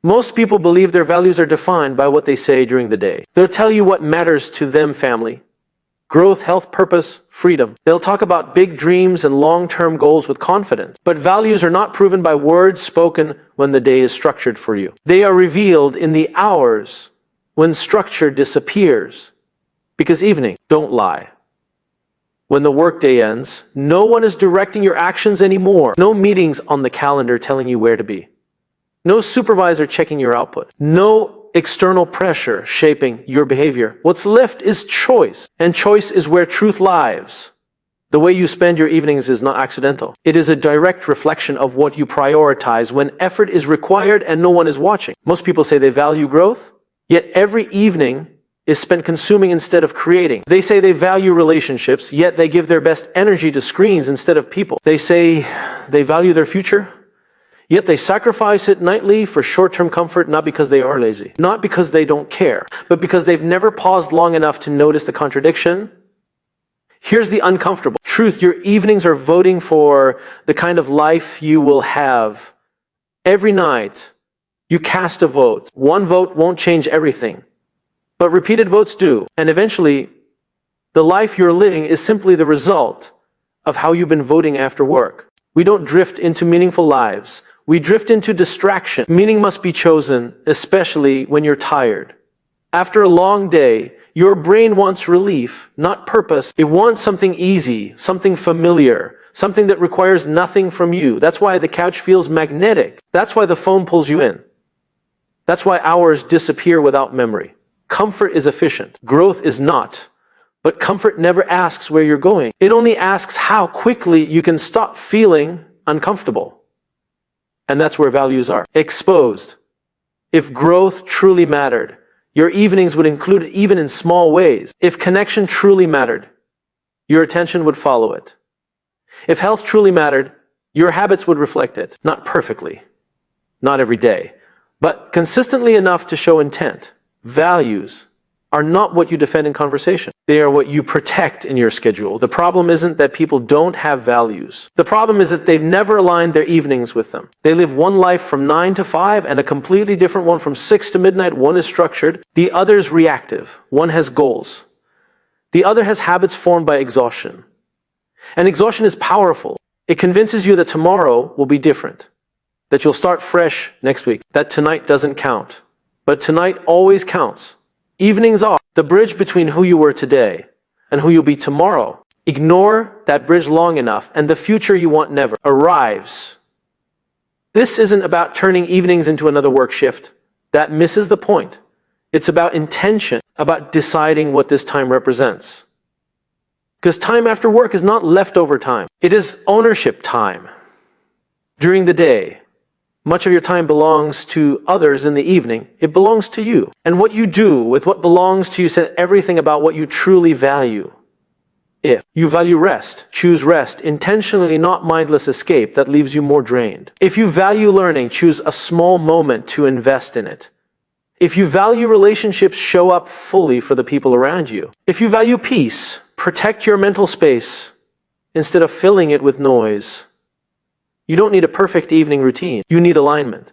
Most people believe their values are defined by what they say during the day. They'll tell you what matters to them: family, growth, health, purpose, freedom. They'll talk about big dreams and long-term goals with confidence. But values are not proven by words spoken when the day is structured for you. They are revealed in the hours when structure disappears. Because evening, don't lie. When the workday ends, no one is directing your actions anymore. No meetings on the calendar telling you where to be. No supervisor checking your output. No external pressure shaping your behavior. What's left is choice. And choice is where truth lives. The way you spend your evenings is not accidental. It is a direct reflection of what you prioritize when effort is required and no one is watching. Most people say they value growth, yet every evening is spent consuming instead of creating. They say they value relationships, yet they give their best energy to screens instead of people. They say they value their future, yet they sacrifice it nightly for short-term comfort, not because they are lazy, not because they don't care, but because they've never paused long enough to notice the contradiction. Here's the uncomfortable truth: your evenings are voting for the kind of life you will have. Every night, you cast a vote. One vote won't change everything, but repeated votes do. And eventually, the life you're living is simply the result of how you've been voting after work. We don't drift into meaningful lives. We drift into distraction. Meaning must be chosen, especially when you're tired. After a long day, your brain wants relief, not purpose. It wants something easy, something familiar, something that requires nothing from you. That's why the couch feels magnetic. That's why the phone pulls you in. That's why hours disappear without memory. Comfort is efficient. Growth is not. But comfort never asks where you're going. It only asks how quickly you can stop feeling uncomfortable. And that's where values are exposed. If growth truly mattered, your evenings would include it even in small ways. If connection truly mattered, your attention would follow it. If health truly mattered, your habits would reflect it. Not perfectly, not every day, but consistently enough to show intent. Values are not what you defend in conversation. They are what you protect in your schedule. The problem isn't that people don't have values. The problem is that they've never aligned their evenings with them. They live one life from 9 to 5 and a completely different one from 6 to midnight. One is structured, the other is reactive. One has goals. The other has habits formed by exhaustion. And exhaustion is powerful. It convinces you that tomorrow will be different, that you'll start fresh next week, that tonight doesn't count. But tonight always counts. Evenings are the bridge between who you were today and who you'll be tomorrow. Ignore that bridge long enough and the future you want never arrives. This isn't about turning evenings into another work shift. That misses the point. It's about intention, about deciding what this time represents. Because time after work is not leftover time. It is ownership time. During the day, much of your time belongs to others. In the evening, it belongs to you. And what you do with what belongs to you says everything about what you truly value. If you value rest, choose rest intentionally, not mindless escape that leaves you more drained. If you value learning, choose a small moment to invest in it. If you value relationships, show up fully for the people around you. If you value peace, protect your mental space instead of filling it with noise. You don't need a perfect evening routine. You need alignment.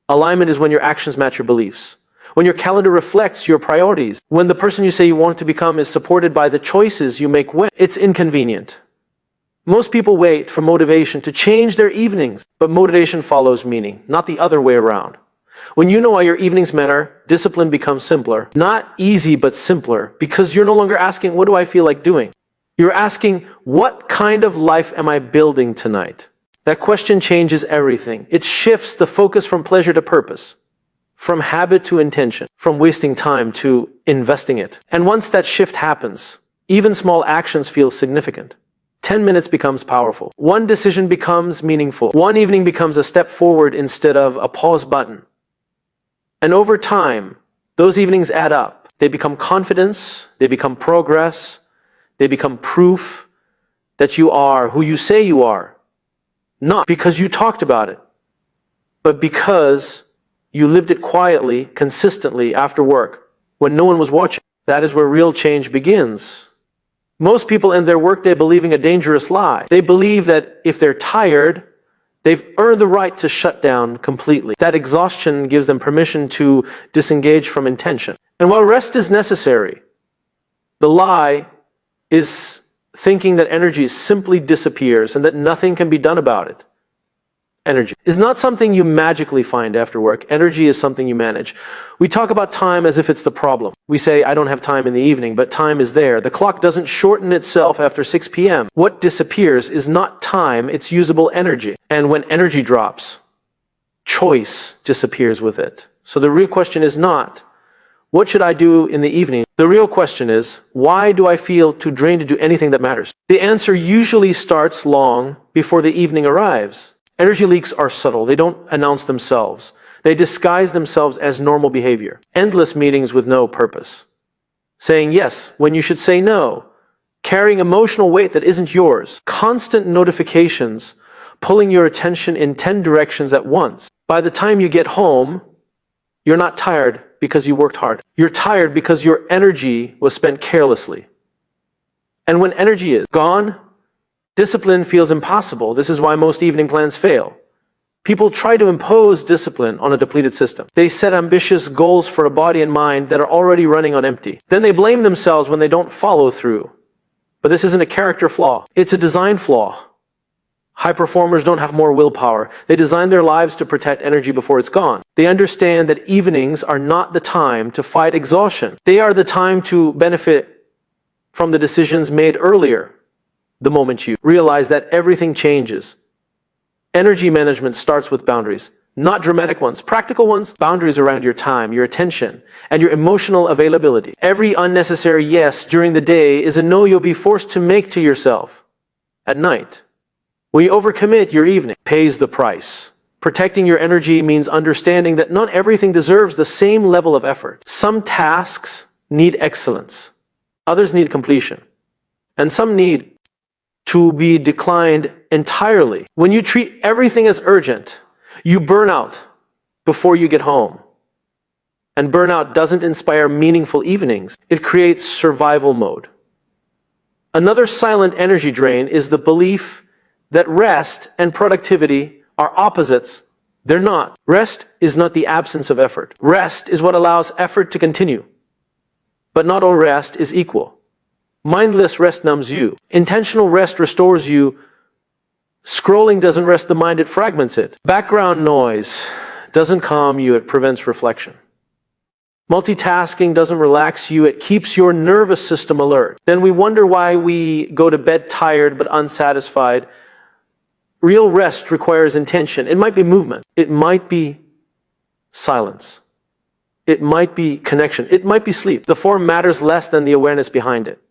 Alignment is when your actions match your beliefs. When your calendar reflects your priorities. When the person you say you want to become is supported by the choices you make when it's inconvenient. Most people wait for motivation to change their evenings, but motivation follows meaning, not the other way around. When you know why your evenings matter, discipline becomes simpler. Not easy, but simpler, because you're no longer asking, what do I feel like doing? You're asking, what kind of life am I building tonight? That question changes everything. It shifts the focus from pleasure to purpose, from habit to intention, from wasting time to investing it. And once that shift happens, even small actions feel significant. 10 minutes becomes powerful. One decision becomes meaningful. One evening becomes a step forward instead of a pause button. And over time, those evenings add up. They become confidence, they become progress, they become proof that you are who you say you are. Not because you talked about it, but because you lived it quietly, consistently after work, when no one was watching. That is where real change begins. Most people end their workday believing a dangerous lie. They believe that if they're tired, They've earned the right to shut down completely. That exhaustion gives them permission to disengage from intention. And while rest is necessary, the lie is thinking that energy simply disappears and that nothing can be done about it. Energy is not something you magically find after work. Energy is something you manage. We talk about time as if it's the problem. We say, I don't have time in the evening, but time is there. The clock doesn't shorten itself after 6 p.m. What disappears is not time, it's usable energy. And when energy drops, choice disappears with it. So the real question is not, what should I do in the evening? The real question is, why do I feel too drained to do anything that matters? The answer usually starts long before the evening arrives. Energy leaks are subtle. They don't announce themselves. They disguise themselves as normal behavior. Endless meetings with no purpose. Saying yes when you should say no. Carrying emotional weight that isn't yours. Constant notifications pulling your attention in 10 directions at once. By the time you get home, you're not tired because you worked hard. You're tired because your energy was spent carelessly. And when energy is gone, discipline feels impossible. This is why most evening plans fail. People try to impose discipline on a depleted system. They set ambitious goals for a body and mind that are already running on empty. Then they blame themselves when they don't follow through. But this isn't a character flaw. It's a design flaw. High performers don't have more willpower. They design their lives to protect energy before it's gone. They understand that evenings are not the time to fight exhaustion. They are the time to benefit from the decisions made earlier. The moment you realize that everything changes. Energy management starts with boundaries, not dramatic ones, practical ones. Boundaries around your time, your attention, and your emotional availability. Every unnecessary yes during the day is a no you'll be forced to make to yourself at night. When you overcommit, your evening pays the price. Protecting your energy means understanding that not everything deserves the same level of effort. Some tasks need excellence. Others need completion. And some need to be declined entirely. When you treat everything as urgent, you burn out before you get home. And burnout doesn't inspire meaningful evenings. It creates survival mode. Another silent energy drain is the belief that rest and productivity are opposites. They're not. Rest is not the absence of effort. Rest is what allows effort to continue. But not all rest is equal. Mindless rest numbs you. Intentional rest restores you. Scrolling doesn't rest the mind, it fragments it. Background noise doesn't calm you, it prevents reflection. Multitasking doesn't relax you, it keeps your nervous system alert. Then we wonder why we go to bed tired but unsatisfied. Real rest requires intention. It might be movement. It might be silence. It might be connection. It might be sleep. The form matters less than the awareness behind it.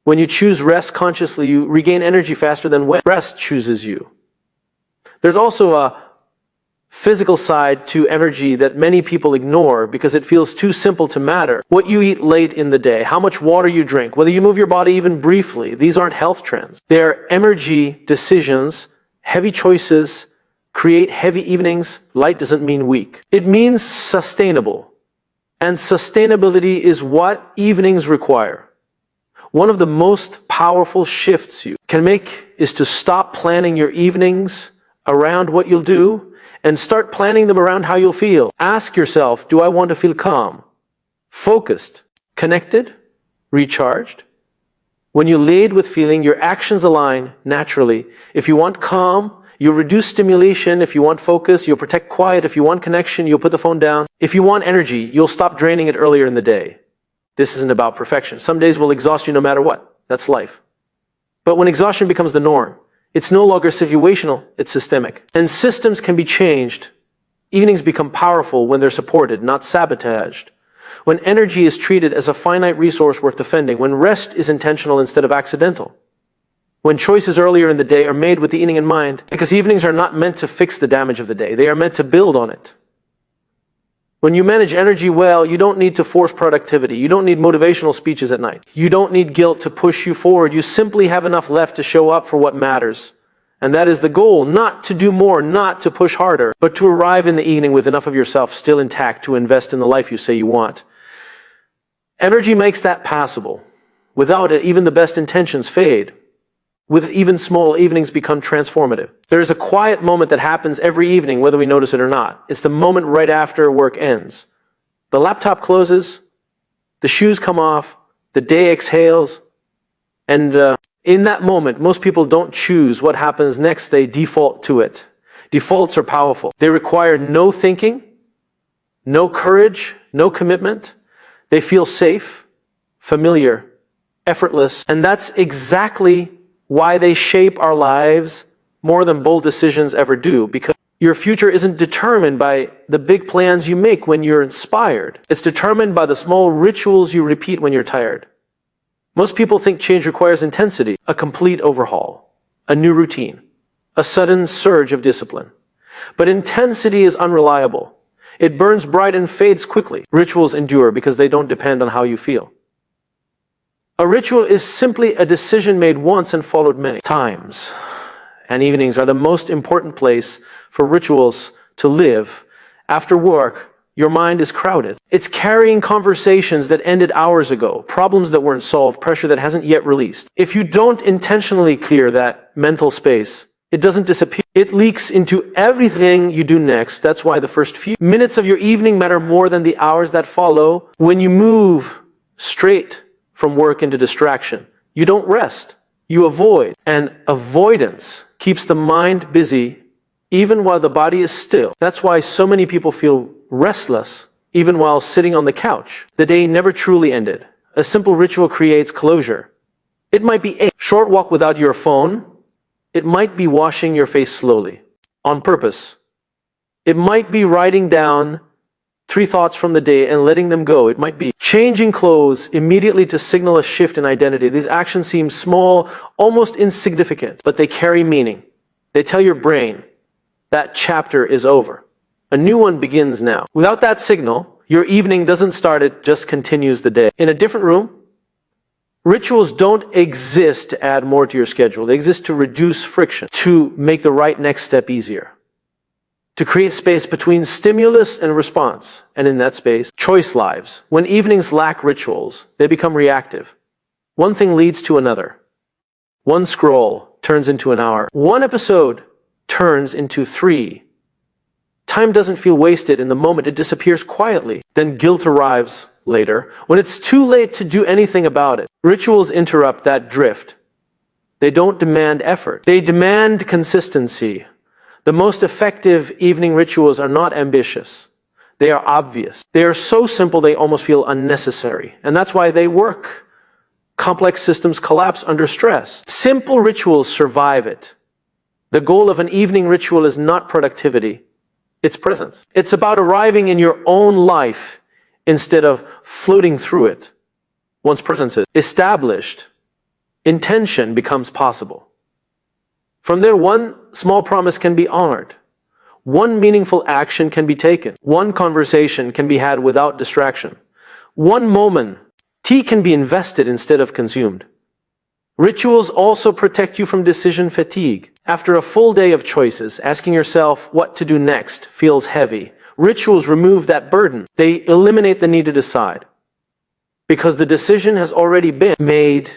When you choose rest consciously, you regain energy faster than when rest chooses you. There's also a physical side to energy that many people ignore because it feels too simple to matter. What you eat late in the day, how much water you drink, whether you move your body even briefly, these aren't health trends. They're energy decisions. Heavy choices create heavy evenings. Light doesn't mean weak. It means sustainable. And sustainability is what evenings require. One of the most powerful shifts you can make is to stop planning your evenings around what you'll do and start planning them around how you'll feel. Ask yourself, do I want to feel calm, focused, connected, recharged? When you lead with feeling, your actions align naturally. If you want calm, you'll reduce stimulation. If you want focus, you'll protect quiet. If you want connection, you'll put the phone down. If you want energy, you'll stop draining it earlier in the day. This isn't about perfection. Some days will exhaust you no matter what. That's life. But when exhaustion becomes the norm, it's no longer situational, it's systemic. And systems can be changed. Evenings become powerful when they're supported, not sabotaged. When energy is treated as a finite resource worth defending. When rest is intentional instead of accidental. When choices earlier in the day are made with the evening in mind. Because evenings are not meant to fix the damage of the day. They are meant to build on it. When you manage energy well, you don't need to force productivity. You don't need motivational speeches at night. You don't need guilt to push you forward. You simply have enough left to show up for what matters. And that is the goal, not to do more, not to push harder, but to arrive in the evening with enough of yourself still intact to invest in the life you say you want. Energy makes that possible. Without it, even the best intentions fade. With even small evenings become transformative. There is a quiet moment that happens every evening, whether we notice it or not. It's the moment right after work ends. The laptop closes, the shoes come off, the day exhales, and in that moment, most people don't choose what happens next, they default to it. Defaults are powerful. They require no thinking, no courage, no commitment. They feel safe, familiar, effortless, and that's exactly why they shape our lives more than bold decisions ever do, because your future isn't determined by the big plans you make when you're inspired. It's determined by the small rituals you repeat when you're tired. Most people think change requires intensity, a complete overhaul, a new routine, a sudden surge of discipline. But intensity is unreliable. It burns bright and fades quickly. Rituals endure because they don't depend on how you feel. A ritual is simply a decision made once and followed many times. And evenings are the most important place for rituals to live. After work, your mind is crowded. It's carrying conversations that ended hours ago, problems that weren't solved, pressure that hasn't yet released. If you don't intentionally clear that mental space, it doesn't disappear. It leaks into everything you do next. That's why the first few minutes of your evening matter more than the hours that follow. When you move straight from work into distraction, you don't rest. You avoid. And avoidance keeps the mind busy even while the body is still. That's why so many people feel restless even while sitting on the couch. The day never truly ended. A simple ritual creates closure. It might be a short walk without your phone. It might be washing your face slowly, on purpose. It might be writing down 3 thoughts from the day and letting them go. It might be changing clothes immediately to signal a shift in identity. These actions seem small, almost insignificant, but they carry meaning. They tell your brain that chapter is over. A new one begins now. Without that signal, your evening doesn't start, it just continues the day. In a different room, rituals don't exist to add more to your schedule. They exist to reduce friction, to make the right next step easier, to create space between stimulus and response. And in that space, choice lives. When evenings lack rituals, they become reactive. One thing leads to another. One scroll turns into an hour. One episode turns into 3. Time doesn't feel wasted in the moment. It disappears quietly. Then guilt arrives later, when it's too late to do anything about it. Rituals interrupt that drift. They don't demand effort. They demand consistency. The most effective evening rituals are not ambitious. They are obvious. They are so simple they almost feel unnecessary. And that's why they work. Complex systems collapse under stress. Simple rituals survive it. The goal of an evening ritual is not productivity. It's presence. It's about arriving in your own life instead of floating through it. Once presence is established, intention becomes possible. From there, one small promise can be honored. One meaningful action can be taken. One conversation can be had without distraction. One moment, tea can be invested instead of consumed. Rituals also protect you from decision fatigue. After a full day of choices, asking yourself what to do next feels heavy. Rituals remove that burden. They eliminate the need to decide. Because the decision has already been made.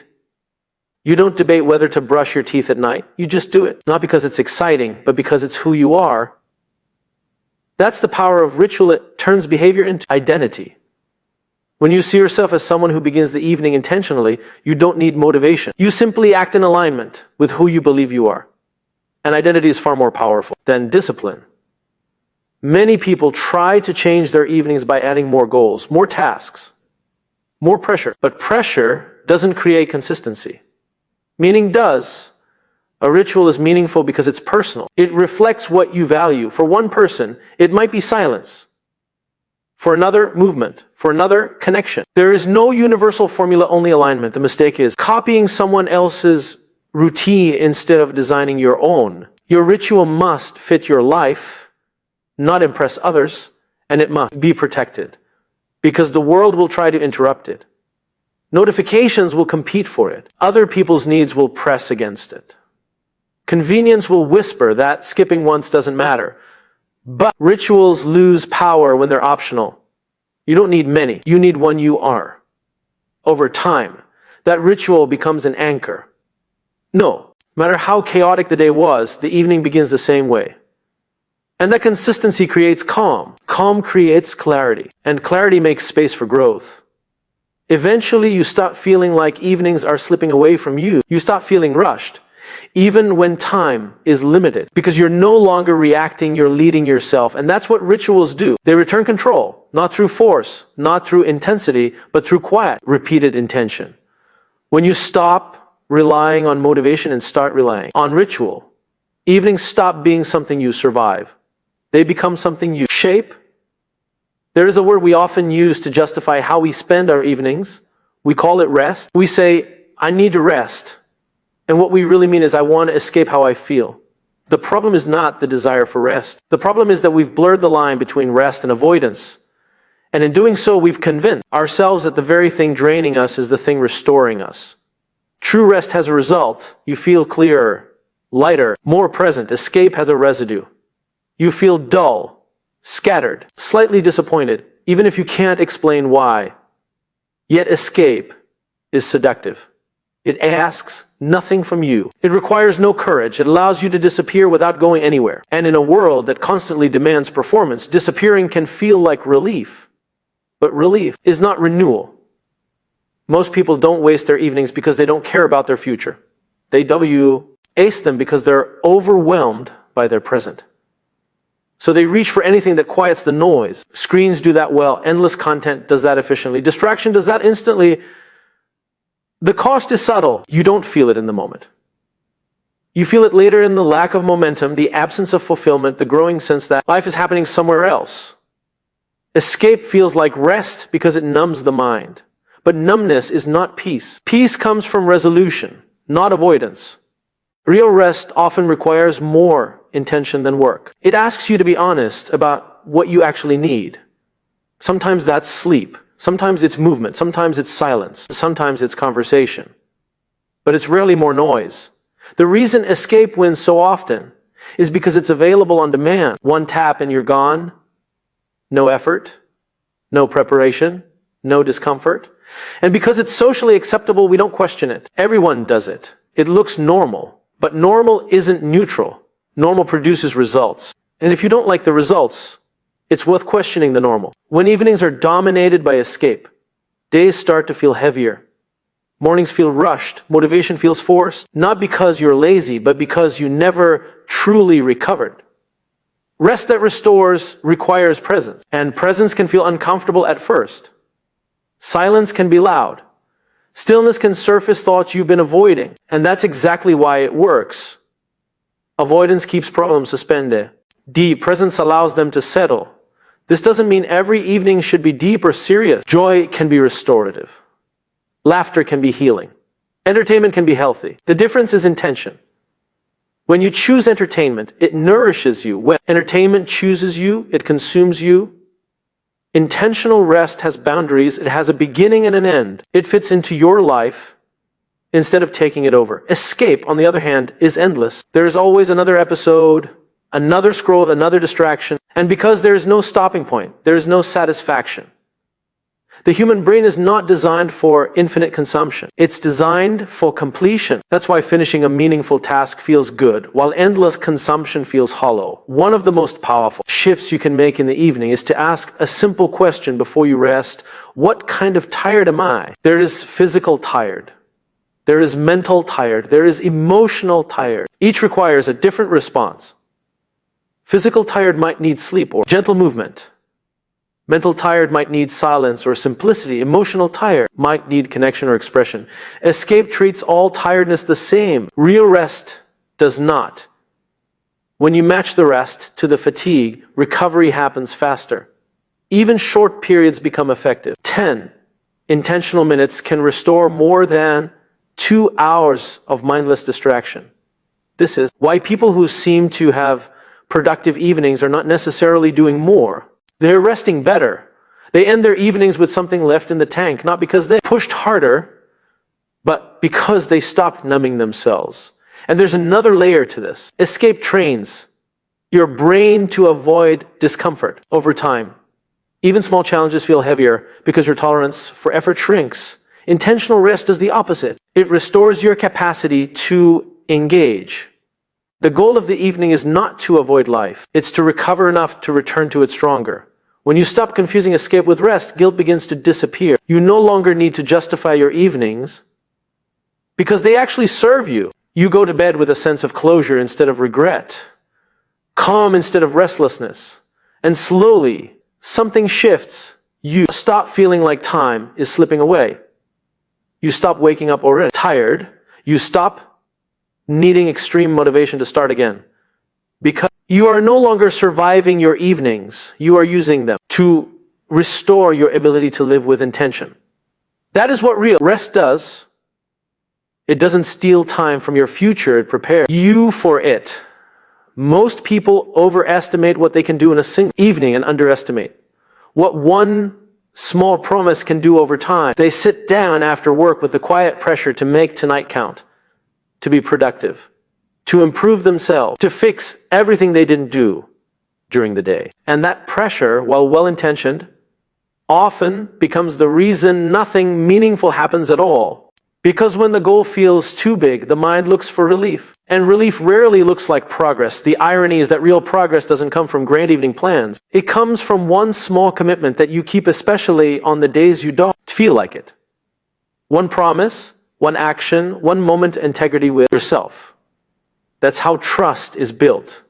You don't debate whether to brush your teeth at night. You just do it. Not because it's exciting, but because it's who you are. That's the power of ritual. It turns behavior into identity. When you see yourself as someone who begins the evening intentionally, you don't need motivation. You simply act in alignment with who you believe you are. And identity is far more powerful than discipline. Many people try to change their evenings by adding more goals, more tasks, more pressure. But pressure doesn't create consistency. Meaning does. A ritual is meaningful because it's personal. It reflects what you value. For one person, it might be silence. For another, movement. For another, connection. There is no universal formula, only alignment. The mistake is copying someone else's routine instead of designing your own. Your ritual must fit your life, not impress others, and it must be protected. Because the world will try to interrupt it. Notifications will compete for it. Other people's needs will press against it. Convenience will whisper that skipping once doesn't matter. But rituals lose power when they're optional. You don't need many. You need one you are. Over time, that ritual becomes an anchor. No, No matter how chaotic the day was, the evening begins the same way. And that consistency creates calm. Calm creates clarity. And clarity makes space for growth. Eventually, you stop feeling like evenings are slipping away from you. You stop feeling rushed, even when time is limited. Because you're no longer reacting, you're leading yourself. And that's what rituals do. They return control, not through force, not through intensity, but through quiet, repeated intention. When you stop relying on motivation and start relying on ritual, evenings stop being something you survive. They become something you shape. There is a word we often use to justify how we spend our evenings. We call it rest. We say, I need to rest. And what we really mean is, I want to escape how I feel. The problem is not the desire for rest. The problem is that we've blurred the line between rest and avoidance. And in doing so, we've convinced ourselves that the very thing draining us is the thing restoring us. True rest has a result. You feel clearer, lighter, more present. Escape has a residue. You feel dull, scattered, slightly disappointed, even if you can't explain why. Yet escape is seductive. It asks nothing from you. It requires no courage. It allows you to disappear without going anywhere. And in a world that constantly demands performance, disappearing can feel like relief. But relief is not renewal. Most people don't waste their evenings because they don't care about their future. They waste them because they're overwhelmed by their present. So they reach for anything that quiets the noise. Screens do that well. Endless content does that efficiently. Distraction does that instantly. The cost is subtle. You don't feel it in the moment. You feel it later in the lack of momentum, the absence of fulfillment, the growing sense that life is happening somewhere else. Escape feels like rest because it numbs the mind. But numbness is not peace. Peace comes from resolution, not avoidance. Real rest often requires more intention than work. It asks you to be honest about what you actually need. Sometimes that's sleep. Sometimes it's movement. Sometimes it's silence. Sometimes it's conversation. But it's rarely more noise. The reason escape wins so often is because it's available on demand. One tap and you're gone. No effort. No preparation. No discomfort. And because it's socially acceptable, we don't question it. Everyone does it. It looks normal. But normal isn't neutral. Normal produces results. And if you don't like the results, it's worth questioning the normal. When evenings are dominated by escape, days start to feel heavier. Mornings feel rushed. Motivation feels forced. Not because you're lazy, but because you never truly recovered. Rest that restores requires presence. And presence can feel uncomfortable at first. Silence can be loud. Stillness can surface thoughts you've been avoiding. And that's exactly why it works. Avoidance keeps problems suspended. Deep presence allows them to settle. This doesn't mean every evening should be deep or serious. Joy can be restorative. Laughter can be healing. Entertainment can be healthy. The difference is intention. When you choose entertainment, it nourishes you. When entertainment chooses you, it consumes you. Intentional rest has boundaries. It has a beginning and an end. It fits into your life instead of taking it over. Escape, on the other hand, is endless. There is always another episode, another scroll, another distraction. And because there is no stopping point, there is no satisfaction. The human brain is not designed for infinite consumption. It's designed for completion. That's why finishing a meaningful task feels good, while endless consumption feels hollow. One of the most powerful shifts you can make in the evening is to ask a simple question before you rest. What kind of tired am I? There is physical tired. There is mental tired. There is emotional tired. Each requires a different response. Physical tired might need sleep or gentle movement. Mental tired might need silence or simplicity. Emotional tired might need connection or expression. Escape treats all tiredness the same. Real rest does not. When you match the rest to the fatigue, recovery happens faster. Even short periods become effective. 10 intentional minutes can restore more than 2 hours of mindless distraction. This is why people who seem to have productive evenings are not necessarily doing more. They're resting better. They end their evenings with something left in the tank, not because they pushed harder, but because they stopped numbing themselves. And there's another layer to this. Escape trains your brain to avoid discomfort over time. Even small challenges feel heavier because your tolerance for effort shrinks. Intentional rest does the opposite. It restores your capacity to engage. The goal of the evening is not to avoid life. It's to recover enough to return to it stronger. When you stop confusing escape with rest, guilt begins to disappear. You no longer need to justify your evenings because they actually serve you. You go to bed with a sense of closure instead of regret, calm instead of restlessness, and slowly something shifts. You stop feeling like time is slipping away. You stop waking up already tired. You stop needing extreme motivation to start again. Because you are no longer surviving your evenings, you are using them to restore your ability to live with intention. That is what real rest does. It doesn't steal time from your future, it prepares you for it. Most people overestimate what they can do in a single evening and underestimate what one small promise can do over time. They sit down after work with the quiet pressure to make tonight count, to be productive, to improve themselves, to fix everything they didn't do during the day. And that pressure, while well-intentioned, often becomes the reason nothing meaningful happens at all. Because when the goal feels too big, the mind looks for relief. And relief rarely looks like progress. The irony is that real progress doesn't come from grand evening plans. It comes from one small commitment that you keep, especially on the days you don't feel like it. One promise, one action, one moment of integrity with yourself. That's how trust is built.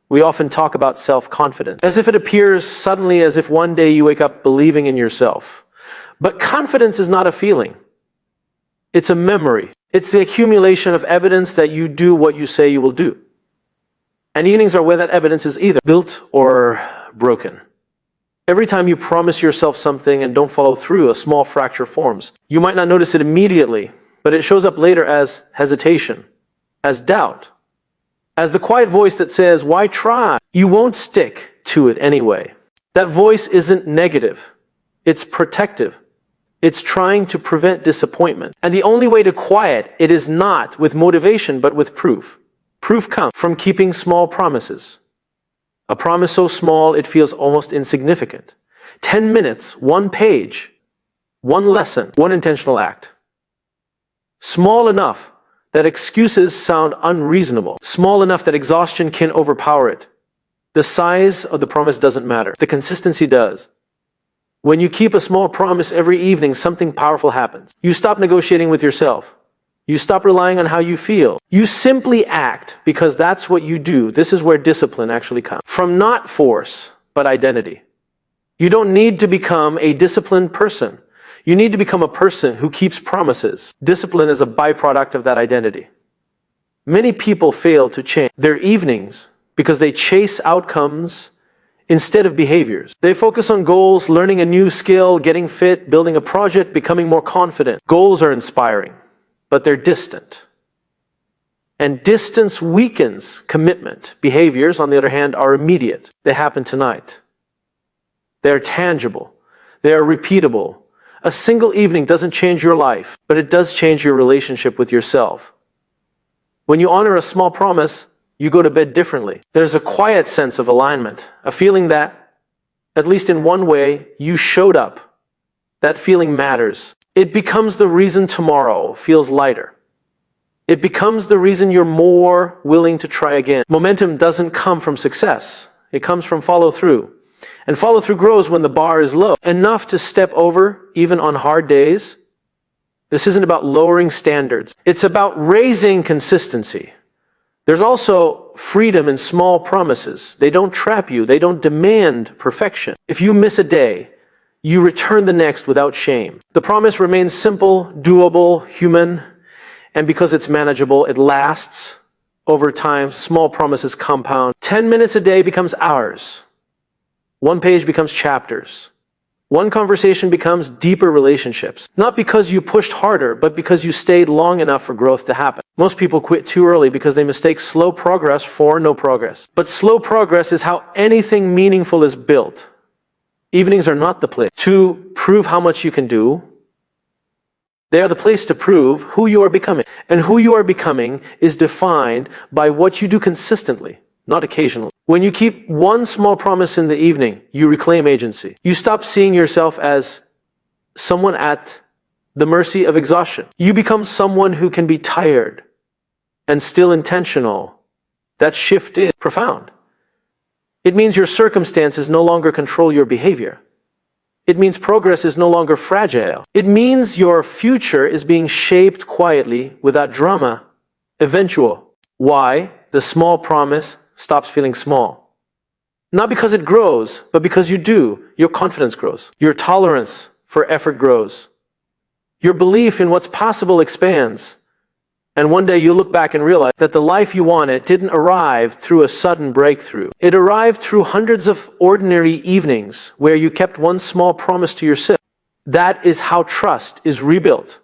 We often talk about self-confidence, as if it appears suddenly, as if one day you wake up believing in yourself. But confidence is not a feeling. It's a memory. It's the accumulation of evidence that you do what you say you will do. And evenings are where that evidence is either built or broken. Every time you promise yourself something and don't follow through, a small fracture forms. You might not notice it immediately, but it shows up later as hesitation, as doubt, as the quiet voice that says, why try? You won't stick to it anyway. That voice isn't negative. It's protective. It's trying to prevent disappointment. And the only way to quiet it is not with motivation, but with proof. Proof comes from keeping small promises. A promise so small it feels almost insignificant. 10 minutes, 1 page, 1 lesson, 1 intentional act. Small enough that excuses sound unreasonable. Small enough that exhaustion can overpower it. The size of the promise doesn't matter. The consistency does. When you keep a small promise every evening, something powerful happens. You stop negotiating with yourself. You stop relying on how you feel. You simply act because that's what you do. This is where discipline actually comes. From not force, but identity. You don't need to become a disciplined person. You need to become a person who keeps promises. Discipline is a byproduct of that identity. Many people fail to change their evenings because they chase outcomes instead of behaviors. They focus on goals, learning a new skill, getting fit, building a project, becoming more confident. Goals are inspiring, but they're distant. And distance weakens commitment. Behaviors, on the other hand, are immediate. They happen tonight. They're tangible. They are repeatable. A single evening doesn't change your life, but it does change your relationship with yourself. When you honor a small promise, you go to bed differently. There's a quiet sense of alignment, a feeling that, at least in one way, you showed up. That feeling matters. It becomes the reason tomorrow feels lighter. It becomes the reason you're more willing to try again. Momentum doesn't come from success. It comes from follow through. And follow through grows when the bar is low, enough to step over even on hard days. This isn't about lowering standards. It's about raising consistency. There's also freedom in small promises. They don't trap you. They don't demand perfection. If you miss a day, you return the next without shame. The promise remains simple, doable, human, and because it's manageable, it lasts over time. Small promises compound. 10 minutes a day becomes hours. 1 page becomes chapters. 1 conversation becomes deeper relationships. Not because you pushed harder, but because you stayed long enough for growth to happen. Most people quit too early because they mistake slow progress for no progress. But slow progress is how anything meaningful is built. Evenings are not the place to prove how much you can do. They are the place to prove who you are becoming. And who you are becoming is defined by what you do consistently, not occasionally. When you keep 1 small promise in the evening, you reclaim agency. You stop seeing yourself as someone at the mercy of exhaustion. You become someone who can be tired and still intentional, that shift is profound. It means your circumstances no longer control your behavior. It means progress is no longer fragile. It means your future is being shaped quietly without drama. Eventual. Why? The small promise stops feeling small. Not because it grows, but because you do. Your confidence grows. Your tolerance for effort grows. Your belief in what's possible expands. And one day you look back and realize that the life you wanted didn't arrive through a sudden breakthrough. It arrived through hundreds of ordinary evenings where you kept one small promise to yourself. That is how trust is rebuilt.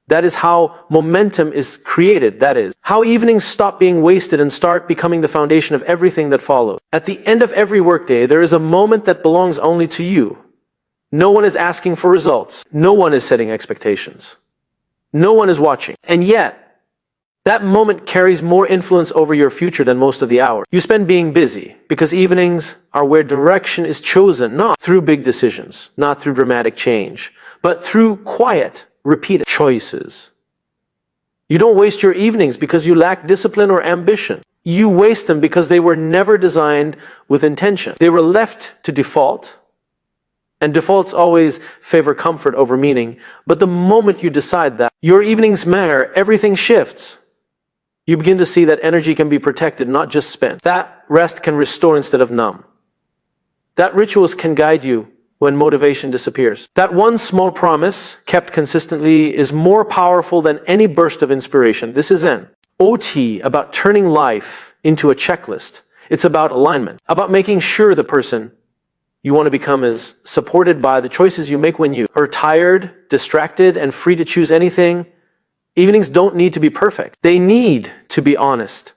That is how momentum is created. That is how evenings stop being wasted and start becoming the foundation of everything that follows. At the end of every workday, there is a moment that belongs only to you. No one is asking for results. No one is setting expectations. No one is watching. And yet, that moment carries more influence over your future than most of the hours you spend being busy, because evenings are where direction is chosen, not through big decisions, not through dramatic change, but through quiet, repeated choices. You don't waste your evenings because you lack discipline or ambition. You waste them because they were never designed with intention. They were left to default, and defaults always favor comfort over meaning. But the moment you decide that your evenings matter, everything shifts. You begin to see that energy can be protected, not just spent. That rest can restore instead of numb. That rituals can guide you when motivation disappears. That one small promise, kept consistently, is more powerful than any burst of inspiration. This is an OT, about turning life into a checklist. It's about alignment, about making sure the person you want to become is supported by the choices you make when you are tired, distracted, and free to choose anything. Evenings don't need to be perfect. They need to be honest.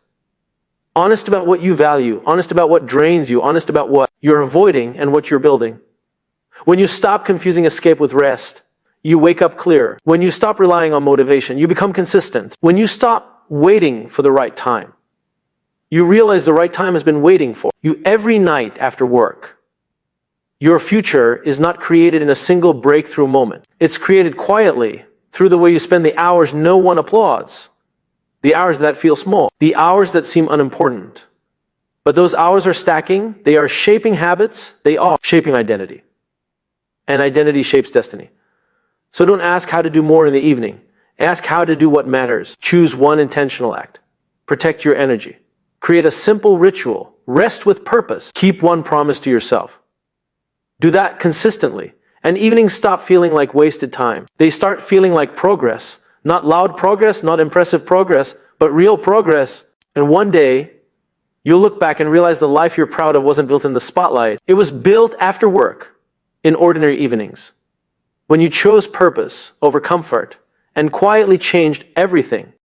Honest about what you value, honest about what drains you, honest about what you're avoiding and what you're building. When you stop confusing escape with rest, you wake up clearer. When you stop relying on motivation, you become consistent. When you stop waiting for the right time, you realize the right time has been waiting for you every night after work. Your future is not created in a single breakthrough moment. It's created quietly, through the way you spend the hours no one applauds, the hours that feel small, the hours that seem unimportant. But those hours are stacking, they are shaping habits, they are shaping identity. And identity shapes destiny. So don't ask how to do more in the evening. Ask how to do what matters. Choose one intentional act. Protect your energy. Create a simple ritual. Rest with purpose. Keep one promise to yourself. Do that consistently. And evenings stop feeling like wasted time. They start feeling like progress. Not loud progress, not impressive progress, but real progress. And one day, you'll look back and realize the life you're proud of wasn't built in the spotlight. It was built after work, in ordinary evenings. When you chose purpose over comfort and quietly changed everything